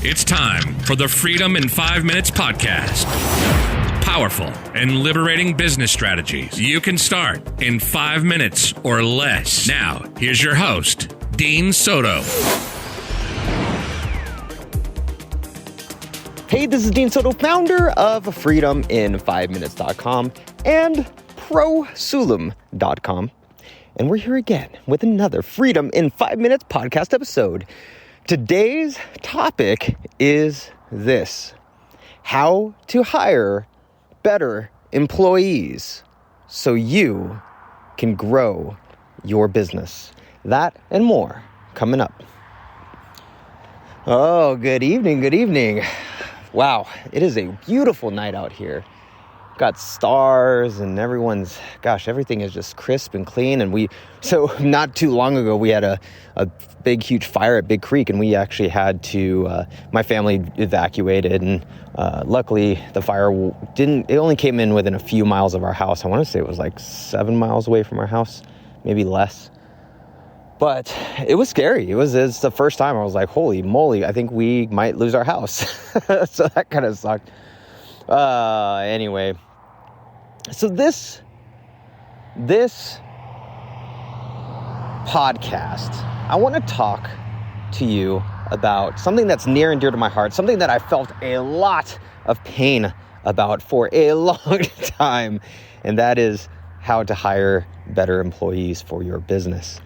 It's time for the Freedom in 5 Minutes podcast. Powerful and liberating business strategies you can start in 5 minutes or less. Now, here's your host, Dean Soto. Hey, this is Dean Soto, founder of FreedomIn5Minutes.com and ProSulum.com. And we're here again with another Freedom in 5 Minutes podcast episode. Today's topic is this: how to hire better employees so you can grow your business. That and more coming up. Oh, good evening, good evening. Wow, it is a beautiful night out here. Got stars and everything is just crisp and clean. And so not too long ago, we had a big, huge fire at Big Creek, and we actually had to, my family evacuated, and luckily the fire it only came in within a few miles of our house. I want to say it was like 7 miles away from our house, maybe less. But it was scary. It's the first time I was like, holy moly, I think we might lose our house. So that kind of sucked. Anyway, so this podcast, I want to talk to you about something that's near and dear to my heart, something that I felt a lot of pain about for a long time, and that is how to hire better employees for your business.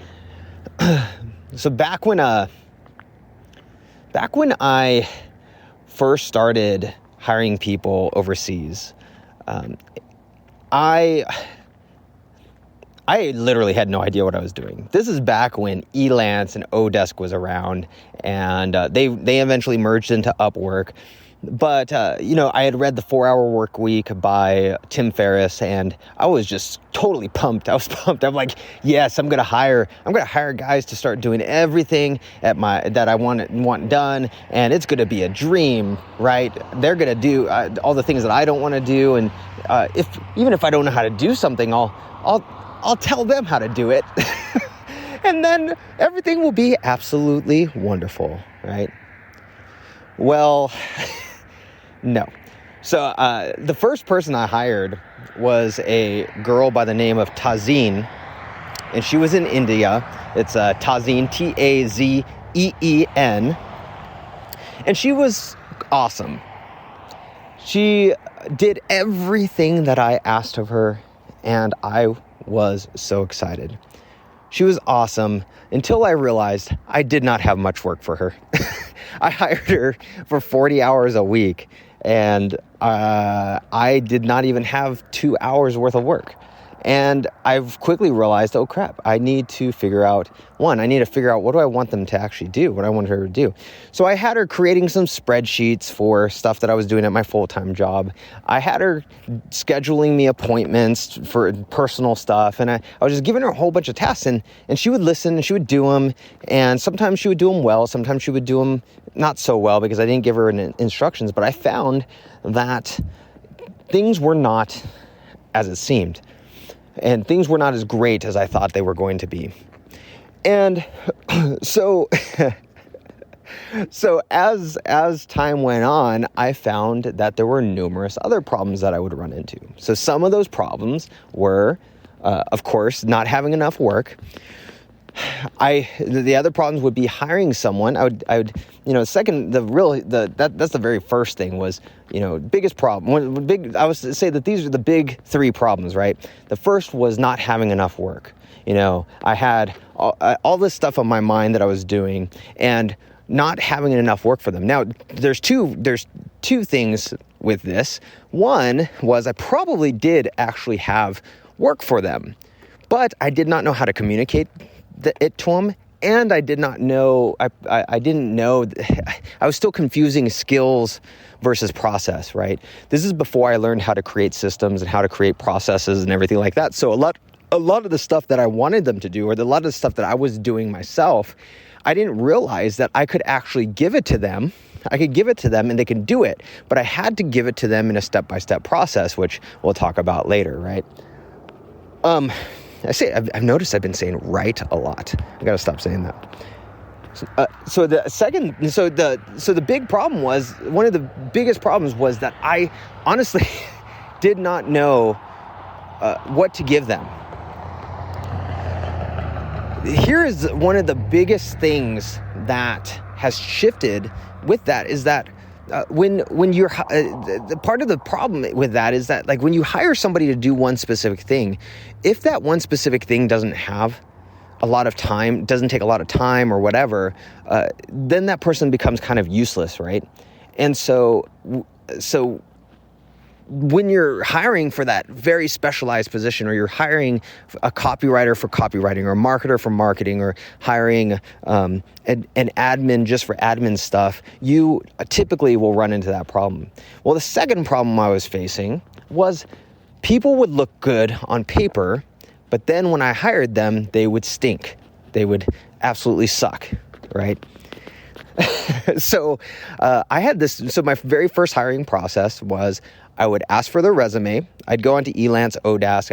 So back when I first started hiring people overseas, I literally had no idea what I was doing. This is back when Elance and Odesk was around, and they eventually merged into Upwork. But, I had read The 4-Hour Work Week by Tim Ferriss, and I was just totally pumped. I was pumped. I'm like, yes, I'm going to hire guys to start doing everything that I want done. And it's going to be a dream, right? They're going to do all the things that I don't want to do. And even if I don't know how to do something, I'll tell them how to do it. And then everything will be absolutely wonderful, right? Well, no. So the first person I hired was a girl by the name of Tazeen, and she was in India. It's Tazeen, Tazeen, and she was awesome. She did everything that I asked of her, and I was so excited. She was awesome until I realized I did not have much work for her. I hired her for 40 hours a week, and I did not even have 2 hours worth of work. And I've quickly realized, oh crap, I need to figure out what do I want them to actually do, what I want her to do. So I had her creating some spreadsheets for stuff that I was doing at my full-time job. I had her scheduling me appointments for personal stuff, and I was just giving her a whole bunch of tasks, and she would listen, and she would do them, and sometimes she would do them well, sometimes she would do them not so well because I didn't give her instructions, but I found that things were not as it seemed. And things were not as great as I thought they were going to be. And so as time went on, I found that there were numerous other problems that I would run into. So some of those problems were, of course, not having enough work. The other problems would be hiring someone. That's the very first thing was, biggest problem. I was to say that these are the big three problems, right? The first was not having enough work. I had all this stuff on my mind that I was doing and not having enough work for them. Now, there's two things with this. One was I probably did actually have work for them, but I did not know how to communicate it to them, and I did not know, I didn't know, I was still confusing skills versus process, right? This is before I learned how to create systems and how to create processes and everything like that. So a lot of the stuff that I wanted them to do, or a lot of the stuff that I was doing myself, I didn't realize that I could actually give it to them. I could give it to them and they can do it, but I had to give it to them in a step-by-step process, which we'll talk about later, right? I've noticed I've been saying right a lot. I got to stop saying that. So the big problem was, one of the biggest problems was that I honestly did not know what to give them. Here is one of the biggest things that has shifted with that, is that when you're part of the problem with that is that, like, when you hire somebody to do one specific thing, if that one specific thing doesn't have a lot of time, doesn't take a lot of time or whatever, then that person becomes kind of useless, right? And so when you're hiring for that very specialized position, or you're hiring a copywriter for copywriting, or a marketer for marketing, or hiring an admin just for admin stuff, you typically will run into that problem. Well, the second problem I was facing was people would look good on paper, but then when I hired them, they would stink. They would absolutely suck, right? So I had this. So my very first hiring process was, I would ask for their resume. I'd go onto Elance, Odask,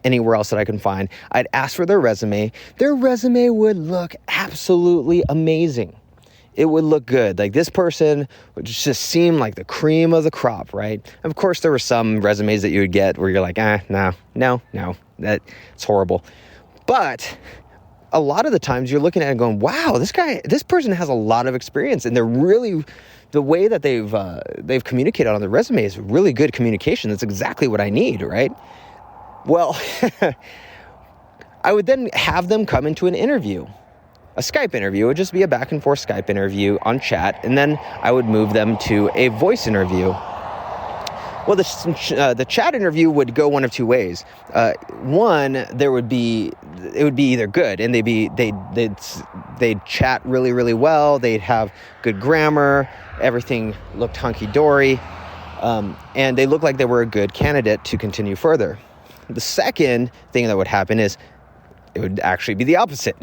anywhere else that I can find. I'd ask for their resume. Their resume would look absolutely amazing. It would look good. Like, this person would just seem like the cream of the crop, right? Of course, there were some resumes that you would get where you're like, no, that's horrible. But a lot of the times you're looking at it going, wow, this person has a lot of experience, and they're really, the way that they've communicated on their resume is really good communication. That's exactly what I need, right? Well, I would then have them come into an interview, a Skype interview. It would just be a back and forth Skype interview on chat, and then I would move them to a voice interview. Well, the chat interview would go one of two ways. One, it would be either good, and they'd chat really, really well. They'd have good grammar. Everything looked hunky-dory. And they looked like they were a good candidate to continue further. The second thing that would happen is it would actually be the opposite.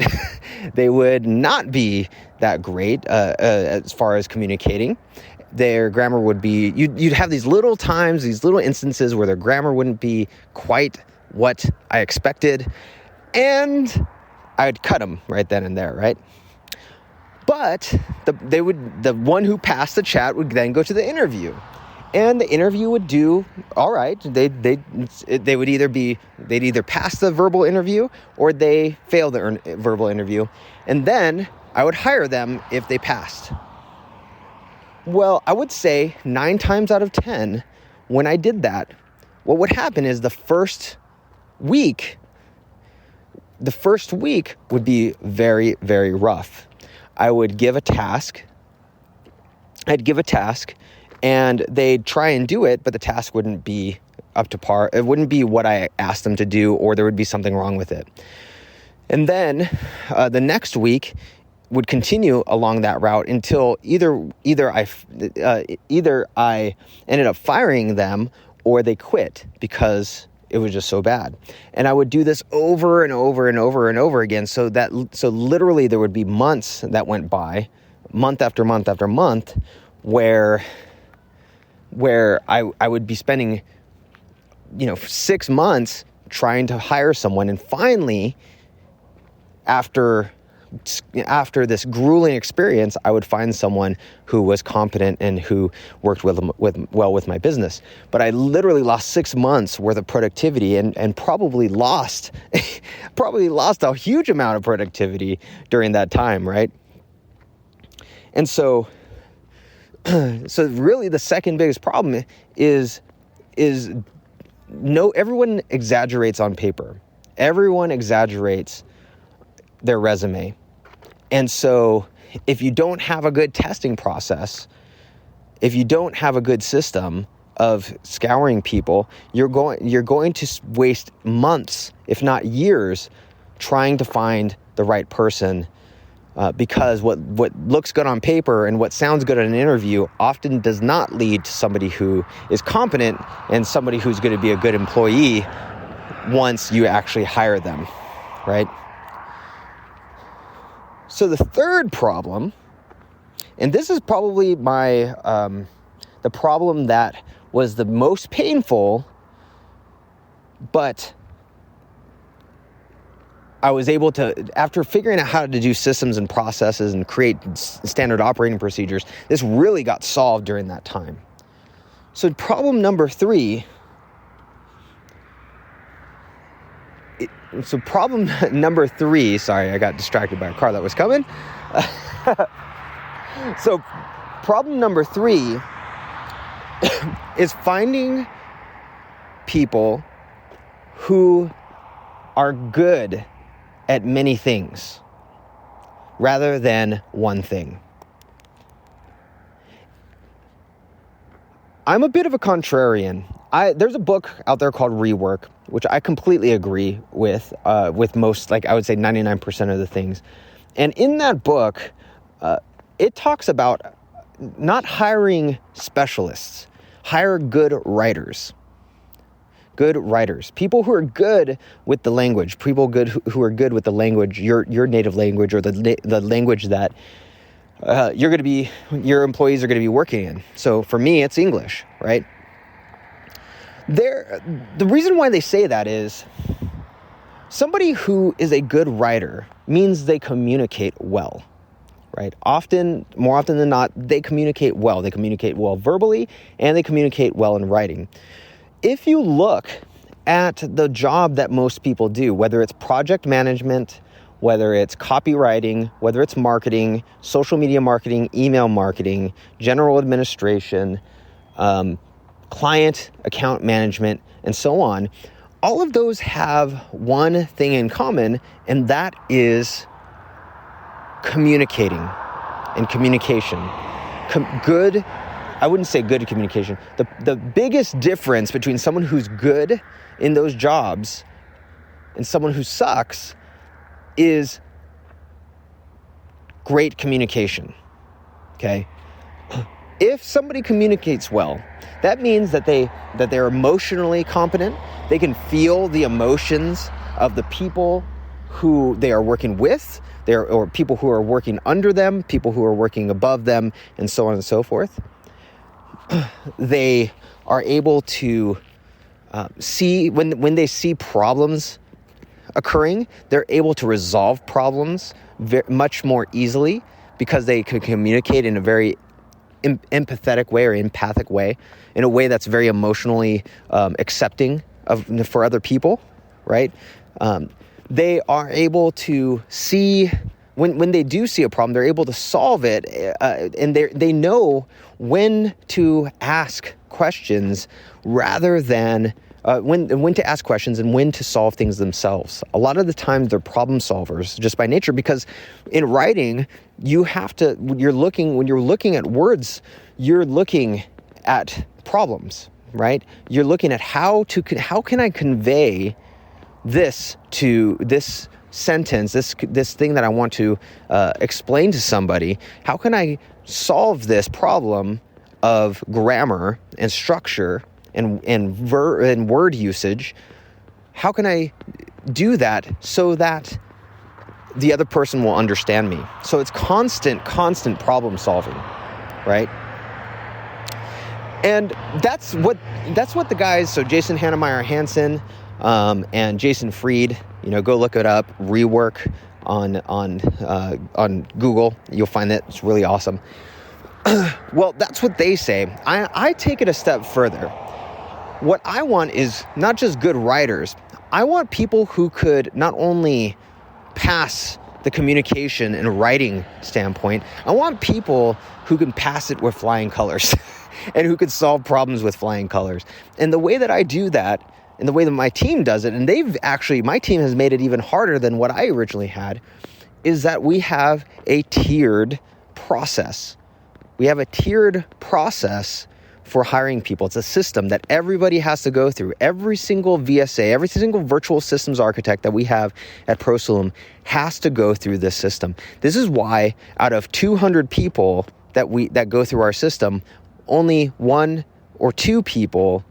They would not be that great as far as communicating. Their grammar would be, you'd have these little times, these little instances where their grammar wouldn't be quite what I expected, and I'd cut them right then and there, right? But the one who passed the chat would then go to the interview, and the interview would do all right. They'd either pass the verbal interview or they fail the verbal interview, and then I would hire them if they passed. Well, I would say 9 times out of 10, when I did that, what would happen is the first week would be very, very rough. I would give a task. And they'd try and do it, but the task wouldn't be up to par. It wouldn't be what I asked them to do, or there would be something wrong with it. And then the next week would continue along that route until either I ended up firing them, or they quit because it was just so bad. And I would do this over and over and over and over again. So literally there would be months that went by, month after month after month, where I would be spending, 6 months trying to hire someone. And finally, after this grueling experience, I would find someone who was competent and who worked well with my business. But I literally lost 6 months worth of productivity and probably lost a huge amount of productivity during that time, right? And so really the second biggest problem is everyone exaggerates on paper. Everyone exaggerates their resume. And so if you don't have a good testing process, if you don't have a good system of scouring people, you're going to waste months, if not years, trying to find the right person, because what looks good on paper and what sounds good in an interview often does not lead to somebody who is competent and somebody who's going to be a good employee once you actually hire them, right? So the third problem, and this is probably the problem that was the most painful, but I was able to, after figuring out how to do systems and processes and create standard operating procedures, this really got solved during that time. So problem number 3, sorry, I got distracted by a car that was coming. So problem number 3 is finding people who are good at many things rather than one thing. I'm a bit of a contrarian. There's a book out there called Rework, which I completely agree with most, like I would say 99% of the things. And in that book, it talks about not hiring specialists, hire good writers. Good writers, people who are good with the language, people who are good with the language, your native language, or the language that your employees are going to be working in. So for me, it's English, right? The reason why they say that is somebody who is a good writer means they communicate well, right? More often than not, they communicate well. They communicate well verbally, and they communicate well in writing. If you look at the job that most people do, whether it's project management, whether it's copywriting, whether it's marketing, social media marketing, email marketing, general administration, client account management, and so on, all of those have one thing in common, and that is communicating and communication. I wouldn't say good communication. The biggest difference between someone who's good in those jobs and someone who sucks is great communication, okay? If somebody communicates well, that means that they're emotionally competent. They can feel the emotions of the people who they are working with, or people who are working under them, people who are working above them, and so on and so forth. They are able to see, when they see problems occurring, they're able to resolve problems much more easily because they can communicate in a very empathetic way or empathic way, in a way that's very emotionally accepting for other people, right? They are able to see, when they do see a problem, they're able to solve it, and they know when to ask questions rather than when to ask questions and when to solve things themselves. A lot of the times they're problem solvers just by nature, because in writing, when you're looking at words, you're looking at problems, right? You're looking at how can I convey this sentence, this thing that I want to explain to somebody. How can I solve this problem of grammar and structure and word usage? How can I do that so that the other person will understand me? So it's constant problem solving, right? And that's what the guys. So Jason Hannemeyer Hansen and Jason Fried, go look it up. Rework on Google. You'll find that it's really awesome. Well, that's what they say. I take it a step further. What I want is not just good writers. I want people who could not only pass the communication and writing standpoint, I want people who can pass it with flying colors and who could solve problems with flying colors. And the way that I do that, and the way that my team does it, and my team has made it even harder than what I originally had, is that we have a tiered process. We have a tiered process for hiring people. It's a system that everybody has to go through. Every single VSA, every single virtual systems architect that we have at Prosulum has to go through this system. This is why out of 200 people that go through our system, only 1 or 2 people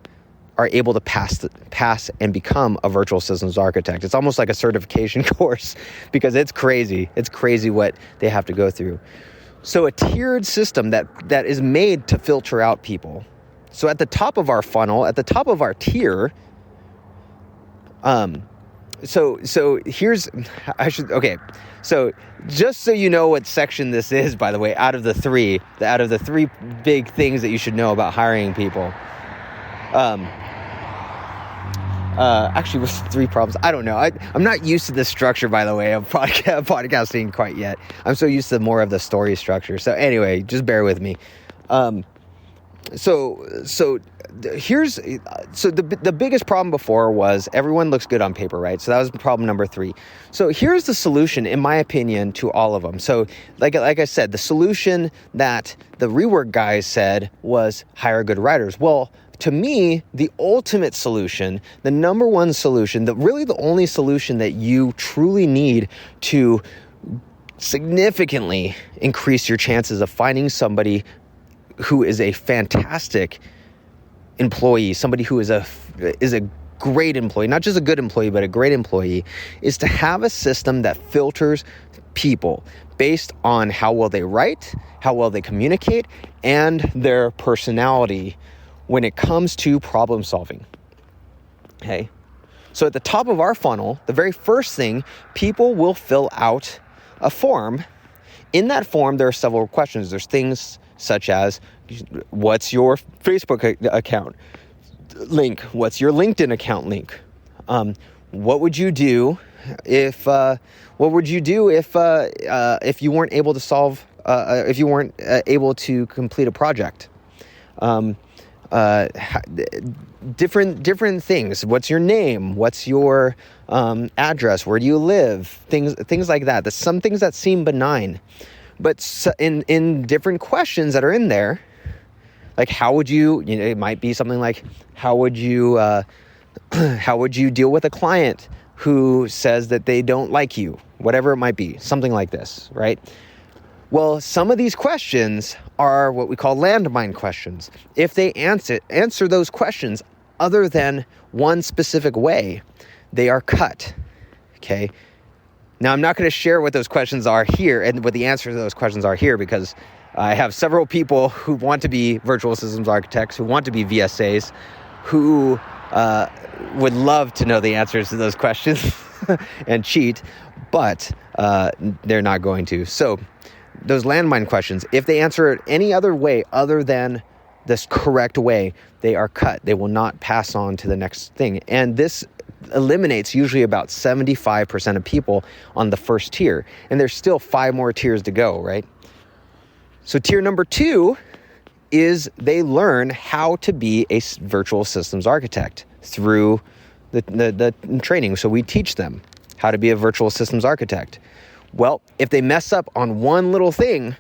are able to pass and become a virtual systems architect. It's almost like a certification course because it's crazy. It's crazy what they have to go through. So a tiered system that is made to filter out people. So at the top of our funnel, at the top of our tier, So here's, so just so you know what section this is, by the way, out of the three big things that you should know about hiring people. Actually, what's the 3 problems? I don't know. I'm not used to this structure, by the way, of podcasting quite yet. I'm so used to more of the story structure. So anyway, just bear with me. So the biggest problem before was everyone looks good on paper, right? So that was problem number 3. So here's the solution, in my opinion, to all of them. So like I said, the solution that the rework guys said was hire good writers. Well, to me, the ultimate solution, the number one solution, really the only solution that you truly need to significantly increase your chances of finding somebody who is a fantastic employee, somebody who is a great employee, not just a good employee, but a great employee, is to have a system that filters people based on how well they write, how well they communicate, and their personality when it comes to problem solving. Okay. So at the top of our funnel, the very first thing, people will fill out a form. In that form, there are several questions. There's things such as, what's your Facebook account link? What's your LinkedIn account link? What would you do if you weren't able to solve, if you weren't able to complete a project? Different things. What's your name? What's your address? Where do you live? Things like that. There's some things that seem benign, but in different questions that are in there, like how would you? It might be something like how would you deal with a client who says that they don't like you? Whatever it might be, something like this, right? Well, some of these questions are what we call landmine questions. If they answer those questions other than one specific way, they are cut. Okay. Now, I'm not going to share what those questions are here and what the answers to those questions are here, because I have several people who want to be virtual systems architects, who want to be VSAs, who would love to know the answers to those questions and cheat, but they're not going to. So those landmine questions, if they answer it any other way other than this correct way, they are cut. They will not pass on to the next thing. And this eliminates usually about 75% of people on the first tier. And there's still 5 more tiers to go, right? So tier number 2 is they learn how to be a virtual systems architect through the training. So we teach them how to be a virtual systems architect. Well, if they mess up on one little thing,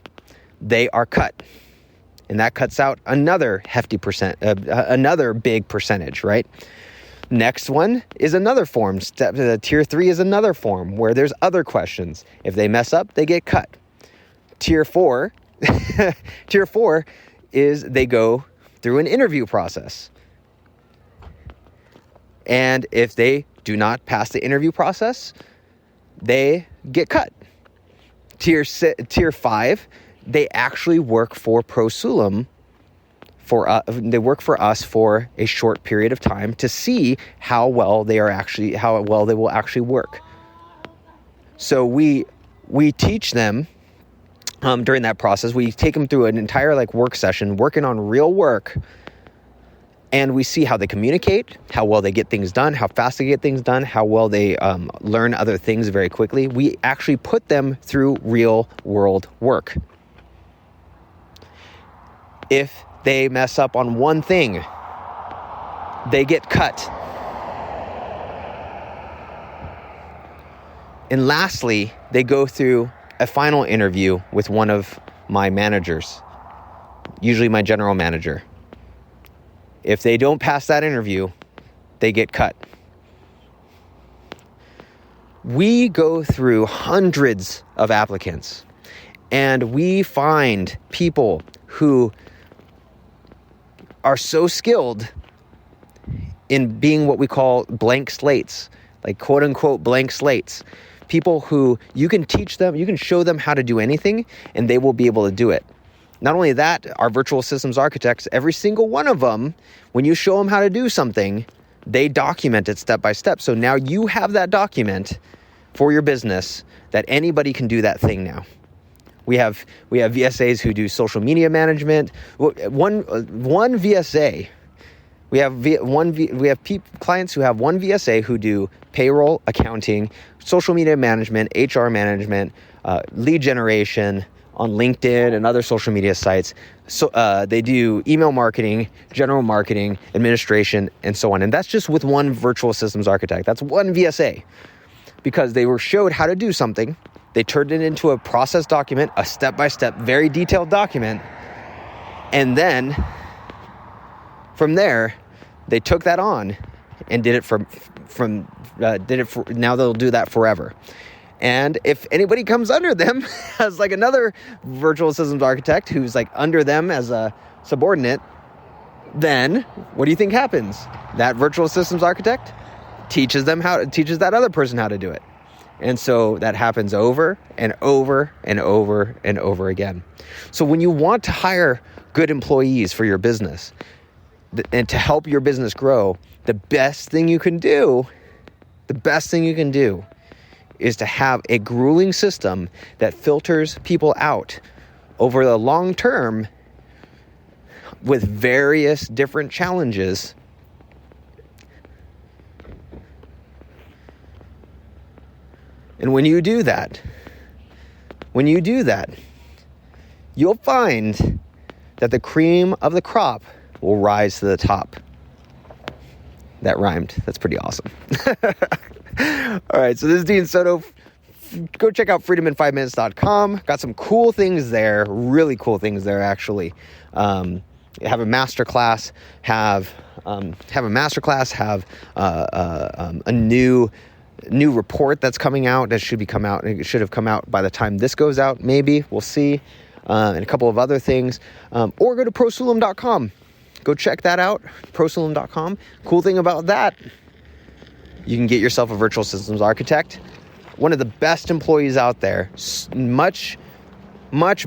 they are cut. And that cuts out another hefty another big percentage, right? Next one is another form. Tier 3 is another form where there's other questions. If they mess up, they get cut. Tier 4, tier 4 is they go through an interview process. And if they do not pass the interview process, they get cut. Tier 5, they actually work for Prosulum. They work for us for a short period of time to see how well they will actually work. So we teach them during that process. We take them through an entire work session, working on real work. And we see how they communicate, how well they get things done, how fast they get things done, how well they learn other things very quickly. We actually put them through real world work. If they mess up on one thing, they get cut. And lastly, they go through a final interview with one of my managers, usually my general manager. If they don't pass that interview, they get cut. We go through hundreds of applicants, and we find people who are so skilled in being what we call blank slates, like quote unquote blank slates. People who you can teach them, you can show them how to do anything, and they will be able to do it. Not only that, our virtual systems architects, every single one of them, when you show them how to do something, They document it step by step. So now you have that document for your business that anybody can do that thing now. We have VSAs who do social media management. One VSA. We have clients who have one VSA who do payroll, accounting, social media management, HR management, lead generation on LinkedIn and other social media sites. So they do email marketing, general marketing, administration, and so on. And that's just with one virtual systems architect. That's one VSA, because they were showed how to do something. They turned it into a process document, a step-by-step, very detailed document. And then from there, they took that on and did it now they'll do that forever. And if anybody comes under them as like another virtual systems architect who's like under them as a subordinate, then what do you think happens? That virtual systems architect teaches that other person how to do it. And so that happens over and over and over and over again. So when you want to hire good employees for your business and to help your business grow, the best thing you can do is to have a grueling system that filters people out over the long term with various different challenges. And when you do that, you'll find that the cream of the crop will rise to the top. That rhymed. That's pretty awesome. All right, so this is Dean Soto. Go check out freedomin5minutes.com. Got some cool things there, really cool things there, actually. Have a masterclass, have a new report that's coming out. That should have come out by the time this goes out, maybe. We'll see. And a couple of other things. Or go to prosulum.com. Go check that out, prosulum.com. Cool thing about that, you can get yourself a virtual systems architect. One of the best employees out there. Much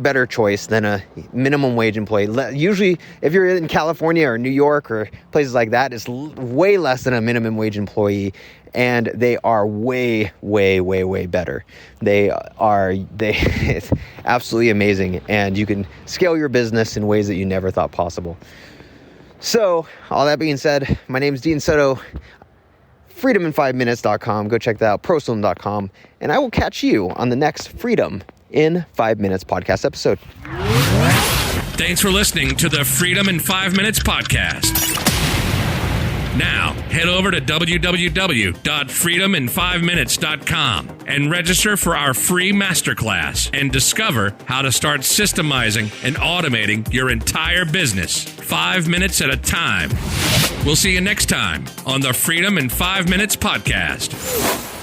better choice than a minimum wage employee. Usually, if you're in California or New York or places like that, it's way less than a minimum wage employee, and they are way, way, way, way better. It's absolutely amazing, and you can scale your business in ways that you never thought possible. So, all that being said, my name is Dean Soto. freedomin5minutes.com. Go check that out, prosulum.com, and I will catch you on the next Freedom in 5 Minutes podcast episode. Thanks for listening to the Freedom in 5 Minutes podcast. Now, head over to www.freedomin5minutes.com and register for our free masterclass and discover how to start systemizing and automating your entire business 5 minutes at a time. We'll see you next time on the Freedom in 5 Minutes podcast.